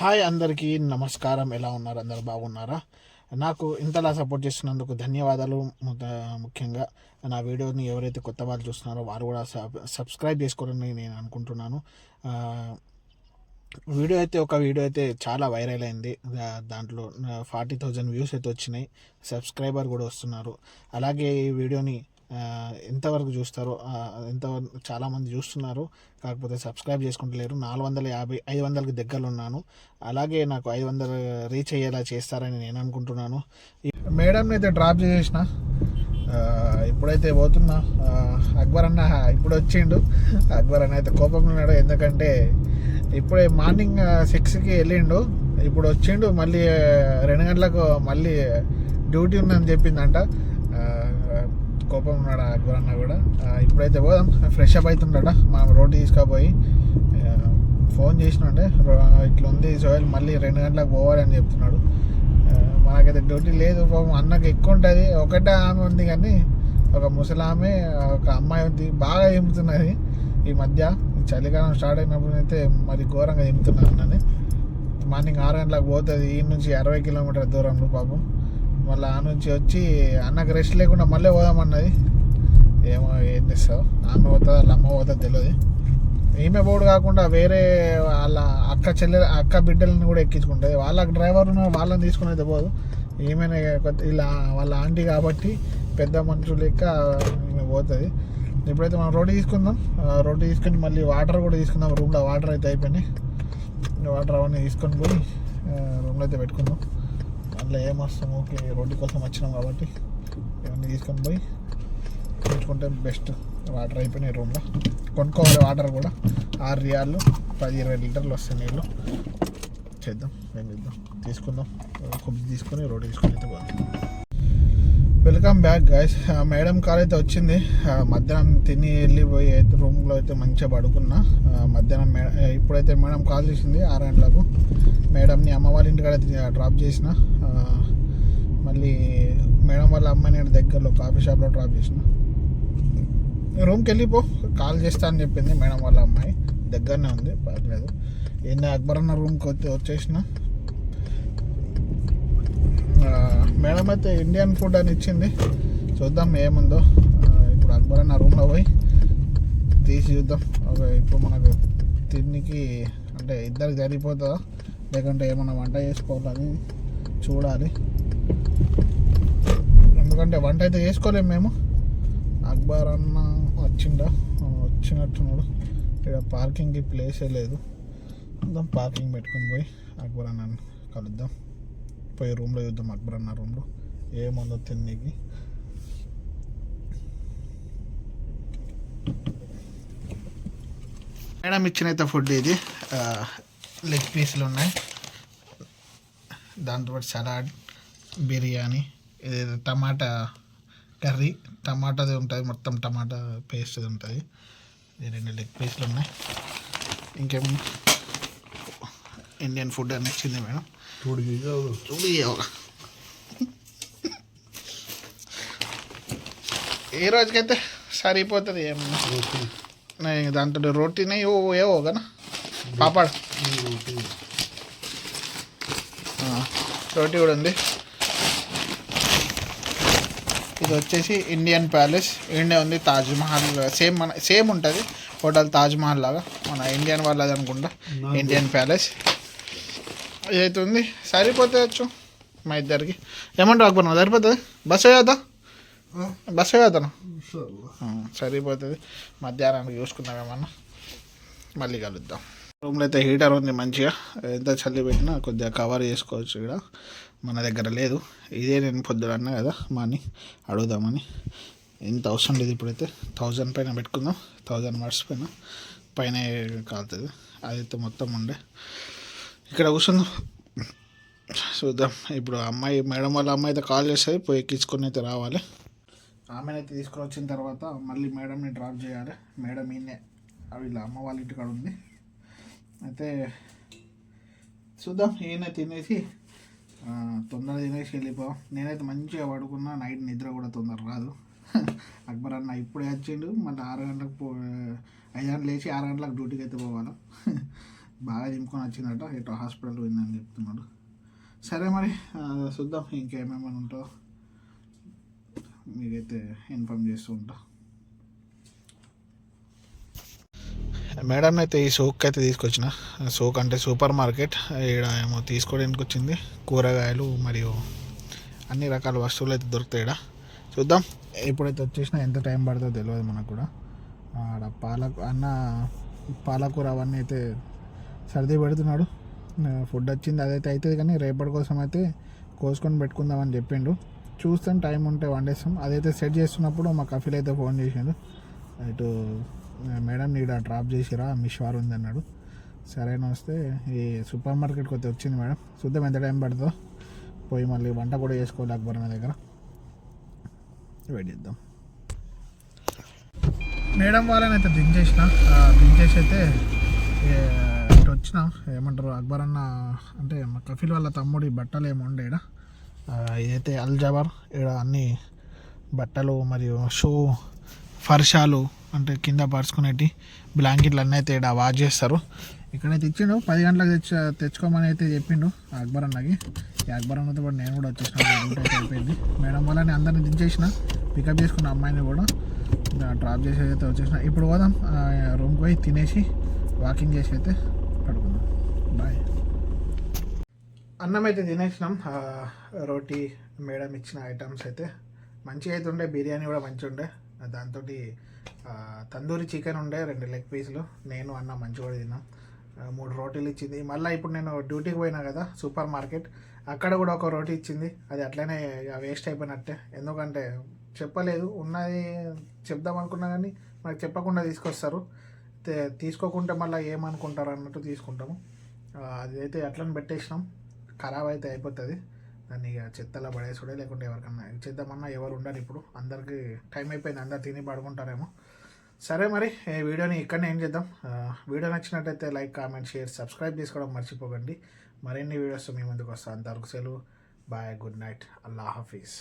Hi అందరికీ నమస్కారం. ఎలా ఉన్నారు? అందరు బాగున్నారా? నాకు ఇంతలా సపోర్ట్ చేస్తున్నందుకు ధన్యవాదాలు. ముఖ్యంగా నా వీడియోని ఎవరైతే కొత్త వాళ్ళు చూస్తున్నారో వారు కూడా సబ్స్క్రైబ్ చేసుకోవాలని నేను అనుకుంటున్నాను. ఒక వీడియో అయితే చాలా వైరల్ అయింది. దాంట్లో 40,000 వ్యూస్ అయితే వచ్చినాయి. సబ్స్క్రైబర్ కూడా వస్తున్నారు. అలాగే ఈ వీడియోని ఎంతవరకు చూస్తారో చాలామంది చూస్తున్నారు, కాకపోతే సబ్స్క్రైబ్ చేసుకుంటలేరు. 450 500కి దగ్గరలో ఉన్నాను. అలాగే నాకు 500 రీచ్ అయ్యేలా చేస్తారని నేను అనుకుంటున్నాను. మేడంని అయితే డ్రాప్ చేసిన, ఇప్పుడైతే పోతున్నా. అక్బర్ అన్న ఇప్పుడు వచ్చిండు. అక్బర్ అన్న అయితే కోపంలో ఉన్నాడు, ఎందుకంటే ఇప్పుడే మార్నింగ్ 6కి వెళ్ళిండు, ఇప్పుడు వచ్చిండు. మళ్ళీ 2 గంటలకు మళ్ళీ డ్యూటీ ఉందని చెప్పిందంట. కోపం ఉన్నాడు అక్బర్ అన్న కూడా. ఇప్పుడైతే పోదాం, ఫ్రెష్ అప్ అవుతుండట. మనం రోడ్డు తీసుకుపోయి ఫోన్ చేసినంటే ఇట్లా ఉంది సోహెల్, మళ్ళీ 2 గంటలకు పోవాలని చెప్తున్నాడు. మనకైతే డ్యూటీ లేదు. అన్నకు ఎక్కువ ఉంటుంది. ఒకటే ఆమె ఉంది, కానీ ఒక ముసలామె ఒక అమ్మాయి ఉంది, బాగా దింపుతున్నది ఈ మధ్య. చలికాలం స్టార్ట్ అయినప్పుడు అయితే మరి ఘోరంగా దింపుతున్నది అన్నది. మార్నింగ్ 6 గంటలకు పోతుంది, ఈ నుంచి 60 కిలోమీటర్ దూరంలో పాపం. మళ్ళీ ఆ నుంచి వచ్చి అన్నకు రెస్ట్ లేకుండా మళ్ళీ పోదామన్నది. ఏమో ఏం చేస్తావు, ఆమె పోతుందా వాళ్ళ అమ్మ పోతుందో తెలియదు. ఈమె పోడు కాకుండా వేరే వాళ్ళ అక్క బిడ్డలను కూడా ఎక్కించుకుంటుంది. వాళ్ళకి డ్రైవర్ ఉన్న వాళ్ళని తీసుకుని అయితే పోదు. ఈమెనే ఇలా వాళ్ళ ఆంటీ కాబట్టి పెద్ద మనుషులు లెక్క ఈమె పోతుంది. ఇప్పుడైతే మనం రోడ్డు తీసుకుందాం. రోడ్డు తీసుకొని మళ్ళీ వాటర్ కూడా తీసుకుందాం. రూమ్లో వాటర్ అయితే అయిపోయినాయి. వాటర్ అవన్నీ తీసుకొని పోయి రూమ్లో అయితే పెట్టుకుందాం. అందులో ఏమొస్తాం, ఓకే రోడ్డు కోసం వచ్చినాం కాబట్టి ఇవన్నీ తీసుకొని పోయి పెట్టుకుంటే బెస్ట్. వాటర్ అయిపోయినాయి రూమ్లో. కొనుక్కోవాలి వాటర్ కూడా. 6 రియాళ్ళు 10-20 లీటర్లు వస్తాయి నీళ్ళు. చేద్దాం, ఏం చేద్దాం, తీసుకుందాం. కొద్ది తీసుకొని రోడ్డు తీసుకొని అయితే పోదాం. Welcome back guys. Madam call అయితే వచ్చింది. మధ్యాహ్నం తిని వెళ్ళిపోయి అయితే రూమ్లో అయితే మంచిగా పడుకున్నా. మధ్యాహ్నం ఇప్పుడైతే మేడం కాల్ చేసింది 6 గంటలకు. మేడంని అమ్మ వాళ్ళ ఇంటికాడ డ్రాప్ చేసిన. మళ్ళీ మేడం వాళ్ళ అమ్మాయి నేను దగ్గరలో కాఫీ షాప్లో డ్రాప్ చేసిన. రూమ్కి వెళ్ళిపో, కాల్ చేస్తా అని చెప్పింది మేడం వాళ్ళ అమ్మాయి. దగ్గరనే ఉంది, పర్లేదు. ఏంది అక్బర్ అన్న రూమ్కి వచ్చేసిన. మేడం అయితే ఇండియన్ ఫుడ్ అని ఇచ్చింది, చూద్దాం ఏముందో. ఇప్పుడు అక్బర్ అన్న రూమ్లో పోయి తీసి చూద్దాం. ఇప్పుడు మనకు తిన్నికి అంటే ఇద్దరికి సరిపోతుందా లేకుంటే ఏమన్నా వంట చేసుకోవాలని చూడాలి. ఎందుకంటే వంట అయితే చేసుకోలేము మేము. అక్బర్ అన్న వచ్చినట్టున్నాడు. ఇక్కడ పార్కింగ్కి ప్లేసే లేదు. పార్కింగ్ పెట్టుకుని పోయి అక్బర్ అన్నని కలుద్దాం. పోయి రూమ్లో చూద్దాం అక్బర్ అన్న రూమ్లో ఏముందో తిన్నీకి. మేడం ఇచ్చినైతే ఫుడ్ ఇది. లెగ్ పీసులు ఉన్నాయి, దాంతోపాటు సలాడ్, బిర్యానీ, ఇది టమాటా కర్రీ, టమాటాది ఉంటుంది, మొత్తం టమాటా పేస్ట్ ఉంటుంది. 2 లెగ్ పీసులు ఉన్నాయి. ఇంకేమో ఇండియన్ ఫుడ్ అని ఇచ్చింది మేడం. ఏ రోజుకైతే సరిపోతుంది. ఏమన్నా దాంట్లో రోటీనే ఏవో కదా, పాపడ్ రోటీ కూడా ఉంది. ఇది వచ్చేసి ఇండియన్ ప్యాలెస్. ఇండియా ఉంది, తాజ్మహల్ సేమ్ ఉంటుంది. హోటల్ తాజ్మహల్ లాగా మన ఇండియన్ వాళ్ళది అనుకుంటా. ఇండియన్ ప్యాలెస్ ఇదైతే ఉంది. సరిపోతాయచ్చు మా ఇద్దరికి. ఏమంటారు అక్బర్, సరిపోతుంది? బస్ అయ్యేదనా? సరిపోతుంది. మధ్యాహ్నానికి చూసుకుందాం ఏమన్నా, మళ్ళీ కలుద్దాం. రూమ్లో అయితే హీటర్ ఉంది మంచిగా. ఎంత చల్లి పెట్టినా కొద్దిగా కవర్ చేసుకోవచ్చు. ఇక్కడ మన దగ్గర లేదు. ఇదే నేను పొద్దున అన్నా కదా మార్నింగ్ అడుగుదామని. ఎంత అవసరం లేదు. ఇప్పుడైతే 1000 పైన పెట్టుకుందాం. 1000 వాట్స్ పైన కాలుతుంది. అదైతే మొత్తం ఉండే ఇక్కడ కూర్చుందాం, చూద్దాం. ఇప్పుడు మేడం వాళ్ళ అమ్మాయి అయితే కాల్ చేస్తుంది, పోయి ఎక్కించుకొని అయితే రావాలి. ఆమెనైతే తీసుకొని వచ్చిన తర్వాత మళ్ళీ మేడంని డ్రాప్ చేయాలి. మేడం ఈయనే వీళ్ళ అమ్మ వాళ్ళ ఇంటికాడ ఉంది. అయితే చూద్దాం. ఈయన తినేసి తొందరగా తినేసి వెళ్ళిపోదాం. నేనైతే మంచిగా పడుకున్నా. నైట్ నిద్ర కూడా తొందర రాదు. అక్బర్ అన్న ఇప్పుడే వచ్చిండు. మళ్ళీ 6 గంటలకు 5 గంటలు లేచి 6 గంటలకు డ్యూటీకి అయితే పోవాలి. బాగా దింపుకొని వచ్చిందట, ఇటు హాస్పిటల్ పోయిందని చెప్తున్నాడు. సరే మరి చూద్దాం ఇంకేమేమైనా ఉంటుందో మీకైతే ఇన్ఫామ్ చేస్తూ ఉంటా. మేడం అయితే ఈ సోక్ అయితే తీసుకొచ్చిన. సోక్ అంటే సూపర్ మార్కెట్. ఇక్కడ ఏమో తీసుకోవడానికి వచ్చింది. కూరగాయలు మరియు అన్ని రకాల వస్తువులు అయితే దొరుకుతాయి ఇక్కడ. చూద్దాం ఎప్పుడైతే వచ్చేసినా ఎంత టైం పడుతుందో తెలియదు మనకు కూడా. ఆడ పాలకూర అవన్నీ అయితే సర్ది పెడుతున్నాడు. ఫుడ్ వచ్చింది అదైతే అవుతుంది, కానీ రేపటి కోసం అయితే కోసుకొని పెట్టుకుందామని చెప్పిండు. చూస్తాం టైం ఉంటే వండేస్తాం. అదైతే సెట్ చేస్తున్నప్పుడు మా కఫీల్ అయితే ఫోన్ చేసిండు, ఇటు మేడం నీడ డ్రాప్ చేసిరా మిషవార్ ఉంది అన్నాడు. సరైన వస్తే ఈ సూపర్ మార్కెట్కి అయితే వచ్చింది మేడం. చూద్దాం ఎంత టైం పడుతుందో. పోయి మళ్ళీ వంట కూడా చేసుకోవాలి అక్బర్ నా దగ్గర, వెయిట్ చేద్దాం. మేడం వాళ్ళని అయితే దించేసి అయితే ఇటు వచ్చిన. ఏమంటారు అక్బర్ అన్న అంటే మా కఫీల్ వాళ్ళ తమ్ముడి బట్టలు ఏమో ఉండే ఇక్కడ. ఇదైతే అల్ జబర్. ఇక్కడ అన్ని బట్టలు మరియు షూ, ఫర్షాలు అంటే కింద పరుచుకునేటి బ్లాంకెట్లు అన్నీ అయితే ఇక్కడ వాష్ చేస్తారు. ఇక్కడైతే ఇచ్చిండు 10 గంటలకు తెచ్చుకోమని అయితే చెప్పిండు అక్బర్ అన్నకి. ఈ అక్బర్ అన్నతో పాటు నేను కూడా వచ్చేసిన. డ్యూటీ అయితే అయిపోయింది. మేడం వాళ్ళని అందరిని దించేసిన, పికప్ చేసుకున్న అమ్మాయిని కూడా డ్రాప్ చేసి అయితే వచ్చేసిన. ఇప్పుడు పోదాం రూమ్కి పోయి తినేసి వాకింగ్ చేసి అయితే పడుకుందాం. బాయ్. అన్నం అయితే తినేసినాం. రోటీ మేడం ఇచ్చిన ఐటమ్స్ అయితే మంచిగా అయితే ఉండే. బిర్యానీ కూడా మంచిగా ఉండే. దాంతో తందూరి చికెన్ ఉండే, 2 లెగ్ పీసులు. నేను అన్న మంచిగా కూడా తిన్నాం. 3 రోటీలు ఇచ్చింది. మళ్ళీ ఇప్పుడు నేను డ్యూటీకి పోయినా కదా సూపర్ మార్కెట్, అక్కడ కూడా ఒక రోటీ ఇచ్చింది. అది అట్లనే వేస్ట్ అయిపోయినట్టే. ఎందుకంటే చెప్పలేదు, ఉన్నది చెప్దాం అనుకున్నా కానీ మనకు చెప్పకుండా తీసుకొస్తారు. తీసుకోకుంటే మళ్ళీ ఏమనుకుంటారు అన్నట్టు తీసుకుంటాము. అదైతే అట్లని పెట్టేసినాం. ఖరాబ్ అయితే అయిపోతుంది. దాన్ని ఇక చెత్తలో పడేసుడే, లేకుంటే ఎవరికన్నా చేద్దామన్నా ఎవరు ఉండరు. ఇప్పుడు అందరికీ టైం అయిపోయింది, అందరు తిని పడుకుంటారేమో. సరే మరి ఈ వీడియోని ఇక్కడనే ఏం చేద్దాం. వీడియో నచ్చినట్టయితే లైక్, కామెంట్, షేర్, సబ్స్క్రైబ్ చేసుకోవడం మర్చిపోకండి. మరిన్ని వీడియోస్ మీ ముందుకు వస్తాను. అంతవరకు సెలవు. బాయ్, గుడ్ నైట్, అల్లా హాఫీజ్.